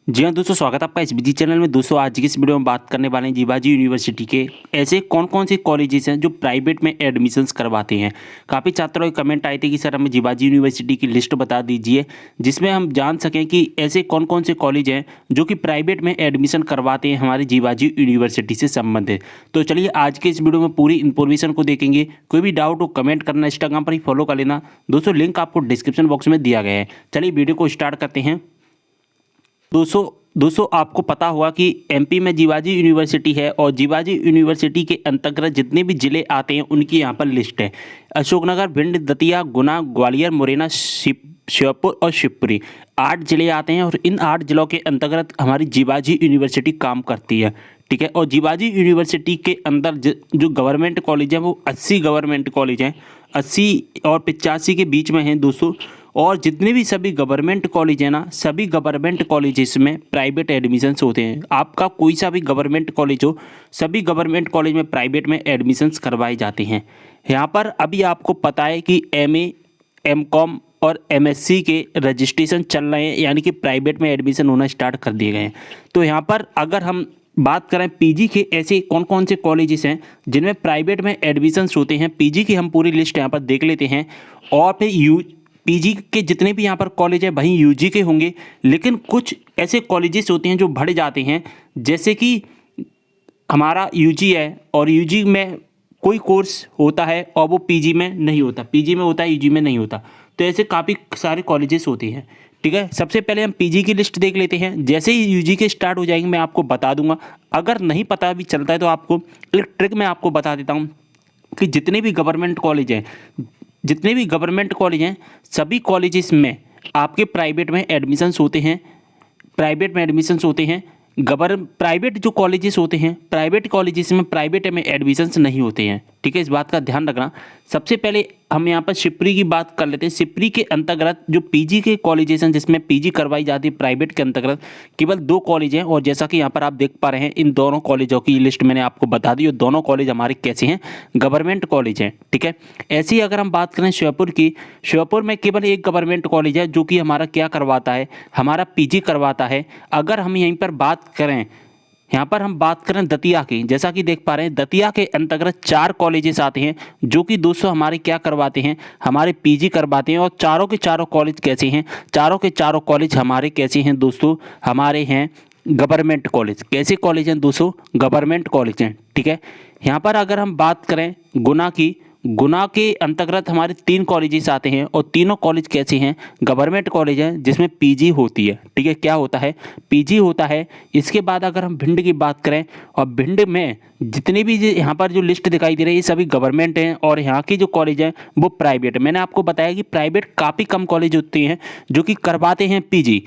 जी हाँ दोस्तों, स्वागत है आपका इस बिजी चैनल में। दोस्तों आज की इस वीडियो में बात करने वाले हैं जीवाजी यूनिवर्सिटी के ऐसे कौन कौन से कॉलेजेस हैं जो प्राइवेट में एडमिशन्स करवाते हैं। काफ़ी छात्रों के कमेंट आए थे कि सर हमें जीवाजी यूनिवर्सिटी की लिस्ट बता दीजिए जिसमें हम जान सकें कि ऐसे कौन कौन से कॉलेज हैं जो कि प्राइवेट में एडमिशन करवाते हैं हमारी जीवाजी यूनिवर्सिटी से संबंधित। तो चलिए आज के इस वीडियो में पूरी इन्फॉर्मेशन को देखेंगे। कोई भी डाउट हो कमेंट करना, इंस्टाग्राम पर ही फॉलो कर लेना। दोस्तों लिंक आपको डिस्क्रिप्शन बॉक्स में दिया गया है। चलिए वीडियो को स्टार्ट करते हैं। दोस्तों आपको पता होगा कि एमपी में जीवाजी यूनिवर्सिटी है और जीवाजी यूनिवर्सिटी के अंतर्गत जितने भी जिले आते हैं उनकी यहाँ पर लिस्ट है। अशोकनगर, भिंड, दतिया, गुना, ग्वालियर, मुरैना, श्योपुर और शिवपुरी 8 जिले आते हैं और इन 8 जिलों के अंतर्गत हमारी जीवाजी यूनिवर्सिटी काम करती है। ठीक है। और जीवाजी यूनिवर्सिटी के अंदर जो गवर्नमेंट कॉलेज हैं वो 80 गवर्नमेंट कॉलेज हैं, 80 और 85 के बीच में हैं दोस्तों। और जितने भी सभी गवर्नमेंट कॉलेज हैं ना, सभी गवर्नमेंट कॉलेजेस में प्राइवेट एडमिशन्स होते हैं। आपका कोई सा भी गवर्नमेंट कॉलेज हो, सभी गवर्नमेंट कॉलेज में प्राइवेट में एडमिशन्स करवाए जाते हैं। यहाँ पर अभी आपको पता है कि एमए, एमकॉम और एमएससी के रजिस्ट्रेशन चल रहे हैं, यानी कि प्राइवेट में एडमिशन होना स्टार्ट कर दिए गए हैं। तो यहाँ पर अगर हम बात करें पीजी के ऐसे कौन कौन से कॉलेजेस हैं जिनमें प्राइवेट में एडमिशन्स होते हैं, पीजी की हम पूरी लिस्ट यहाँ पर देख लेते हैं। और फिर पीजी के जितने भी यहाँ पर कॉलेज हैं वहीं यूजी के होंगे, लेकिन कुछ ऐसे कॉलेजेस होते हैं जो बढ़ जाते हैं। जैसे कि हमारा यूजी है और यूजी में कोई कोर्स होता है और वो पीजी में नहीं होता, पीजी में होता है यूजी में नहीं होता। तो ऐसे काफ़ी सारे कॉलेजेस होते हैं। ठीक है। सबसे पहले हम पीजी की लिस्ट देख लेते हैं। जैसे ही यूजी के स्टार्ट हो जाएंगे मैं आपको बता दूंगा। अगर नहीं पता भी चलता है तो आपको एक ट्रिक मैं आपको बता देता हूँ कि जितने भी गवर्नमेंट कॉलेज हैं सभी कॉलेजेस में आपके प्राइवेट में एडमिशन्स होते हैं। प्राइवेट जो कॉलेजेस होते हैं, प्राइवेट कॉलेजेस में प्राइवेट में एडमिशन्स नहीं होते हैं। ठीक है, इस बात का ध्यान रखना। सबसे पहले हम यहाँ पर शिवपुरी की बात कर लेते हैं। शिवपुरी के अंतर्गत जो पीजी के कॉलेजेस हैं जिसमें पीजी करवाई जाती है प्राइवेट के अंतर्गत, केवल 2 कॉलेज हैं। और जैसा कि यहाँ पर आप देख पा रहे हैं इन दोनों कॉलेजों की लिस्ट मैंने आपको बता दी और दोनों कॉलेज हमारे कैसे हैं, गवर्नमेंट कॉलेज हैं। ठीक है। ऐसी अगर हम बात करें श्योपुर की, श्योपुर में केवल एक गवर्नमेंट कॉलेज है जो कि हमारा क्या करवाता है, हमारा पीजी करवाता है। अगर हम यहीं पर बात करें, यहाँ पर हम बात करें दतिया की, जैसा कि देख पा रहे हैं दतिया के अंतर्गत 4 कॉलेजेस आते हैं जो कि दोस्तों हमारे क्या करवाते हैं, हमारे पीजी करवाते हैं। और चारों के चारों कॉलेज कैसे हैं, चारों के चारों कॉलेज हमारे कैसे हैं दोस्तों, हमारे हैं गवर्नमेंट कॉलेज। कैसे कॉलेज हैं दोस्तों, गवर्नमेंट कॉलेज हैं। ठीक है। यहाँ पर अगर हम बात करें गुना की, गुना के अंतर्गत हमारे 3 कॉलेजेस आते हैं और तीनों कॉलेज कैसे हैं, गवर्नमेंट कॉलेज हैं जिसमें पीजी होती है। ठीक है, क्या होता है, पीजी होता है। इसके बाद अगर हम भिंड की बात करें, और भिंड में जितने भी यहाँ पर जो लिस्ट दिखाई दे रही है ये सभी गवर्नमेंट हैं और यहाँ की जो कॉलेज हैं वो प्राइवेट है। मैंने आपको बताया कि प्राइवेट काफ़ी कम कॉलेज होते हैं जो कि करवाते हैं पीजी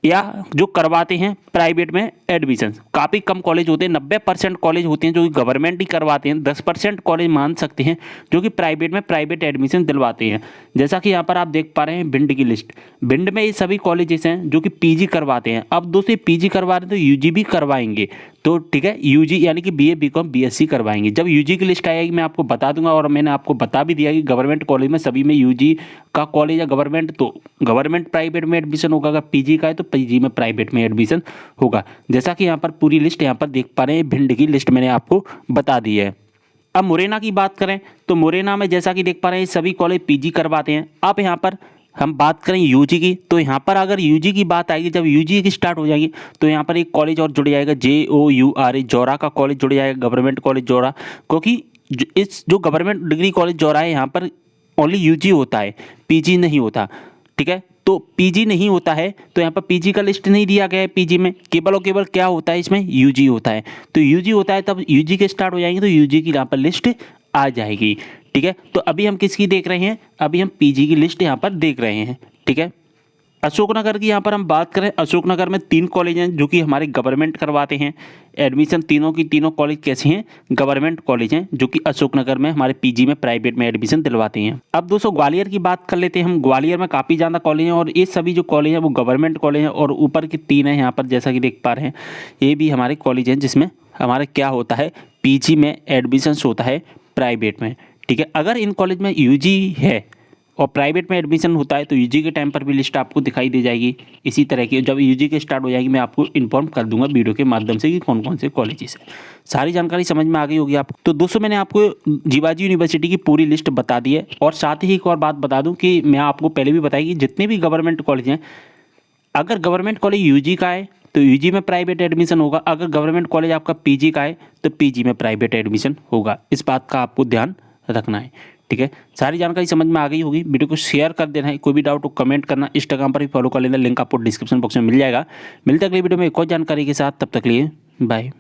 या जो करवाते हैं प्राइवेट में एडमिशन। काफ़ी कम कॉलेज होते हैं, 90% कॉलेज होते हैं जो कि गवर्नमेंट ही करवाते हैं। 10% कॉलेज मान सकते हैं जो कि प्राइवेट में प्राइवेट एडमिशन दिलवाते हैं। जैसा कि यहाँ पर आप देख पा रहे हैं भिंड की लिस्ट, भिंड में ये सभी कॉलेजेस हैं जो कि पीजी करवाते हैं। अब दोस्तों पीजी करवा रहे हैं तो यूजी भी करवाएंगे। तो ठीक है, यूजी यानी कि बीए, बीकॉम, बीएससी करवाएंगे। जब यूजी की लिस्ट आएगी मैं आपको बता दूंगा। और मैंने आपको बता भी दिया कि गवर्नमेंट कॉलेज में सभी में यूजी का कॉलेज है गवर्नमेंट, तो गवर्नमेंट प्राइवेट में एडमिशन होगा। अगर पीजी का है तो पीजी में प्राइवेट में एडमिशन होगा। जैसा कि यहाँ पर पूरी लिस्ट यहाँ पर देख पा रहे हैं, भिंड की लिस्ट मैंने आपको बता दी है। अब मुरैना की बात करें तो मुरैना में जैसा कि देख पा रहे हैं सभी कॉलेज पीजी करवाते हैं। अब यहाँ पर हम बात करें यूजी की, तो यहाँ पर अगर यूजी की बात आएगी, जब यूजी की स्टार्ट हो जाएगी तो यहाँ पर एक कॉलेज और जुड़ जाएगा, JOURA, जोरा का कॉलेज जुड़ जाएगा, गवर्नमेंट कॉलेज जोरा। क्योंकि इस जो गवर्नमेंट डिग्री कॉलेज जोरा है यहाँ पर ओनली यूजी होता है, पीजी नहीं होता। ठीक है, तो पीजी नहीं होता है तो यहाँ पर पीजी का लिस्ट नहीं दिया गया है। पीजी में केवल और केवल क्या होता है, इसमें यूजी होता है। तो यूजी होता है तब यूजी के स्टार्ट हो जाएंगे तो यूजी की यहाँ पर लिस्ट आ जाएगी। ठीक है, तो अभी हम किसकी देख रहे हैं, अभी हम पीजी की लिस्ट यहाँ पर देख रहे हैं। ठीक है। अशोकनगर की यहाँ पर हम बात करें, अशोकनगर में 3 कॉलेज हैं जो कि हमारे गवर्नमेंट करवाते हैं एडमिशन। तीनों की तीनों कॉलेज कैसे हैं, गवर्नमेंट कॉलेज हैं जो कि अशोकनगर में हमारे पीजी में प्राइवेट में एडमिशन दिलवाते हैं। अब दोस्तों ग्वालियर की बात कर लेते हैं हम। ग्वालियर में काफ़ी ज़्यादा कॉलेज हैं और ये सभी जो कॉलेज हैं वो गवर्नमेंट कॉलेज हैं। और ऊपर के 3 हैं यहाँ पर जैसा कि देख पा रहे हैं, ये भी हमारे कॉलेज हैं जिसमें हमारा क्या होता है, पीजी में एडमिशन्स होता है प्राइवेट में। ठीक है, अगर इन कॉलेज में यूजी है और प्राइवेट में एडमिशन होता है तो यूजी के टाइम पर भी लिस्ट आपको दिखाई दे जाएगी। इसी तरह की जब यूजी के स्टार्ट हो जाएगी मैं आपको इन्फॉर्म कर दूंगा वीडियो के माध्यम से कि कौन कौन से कॉलेजेस हैं। सारी जानकारी समझ में आ गई होगी आपको। तो दोस्तों मैंने आपको जीवाजी यूनिवर्सिटी की पूरी लिस्ट बता दी है। और साथ ही एक और बात बता दूँ कि मैं आपको पहले भी बताई कि जितने भी गवर्नमेंट कॉलेज हैं, अगर गवर्नमेंट कॉलेज यूजी का है तो यूजी में प्राइवेट एडमिशन होगा, अगर गवर्नमेंट कॉलेज आपका पीजी का है तो पीजी में प्राइवेट एडमिशन होगा। इस बात का आपको ध्यान रखना है, ठीक है। सारी जानकारी समझ में आ गई होगी। वीडियो को शेयर कर देना है, कोई भी डाउट हो कमेंट करना, इंस्टाग्राम पर भी फॉलो कर लेना, लिंक आपको डिस्क्रिप्शन बॉक्स में मिल जाएगा। मिलते अगली वीडियो में एक और जानकारी के साथ, तब तक लिए बाय।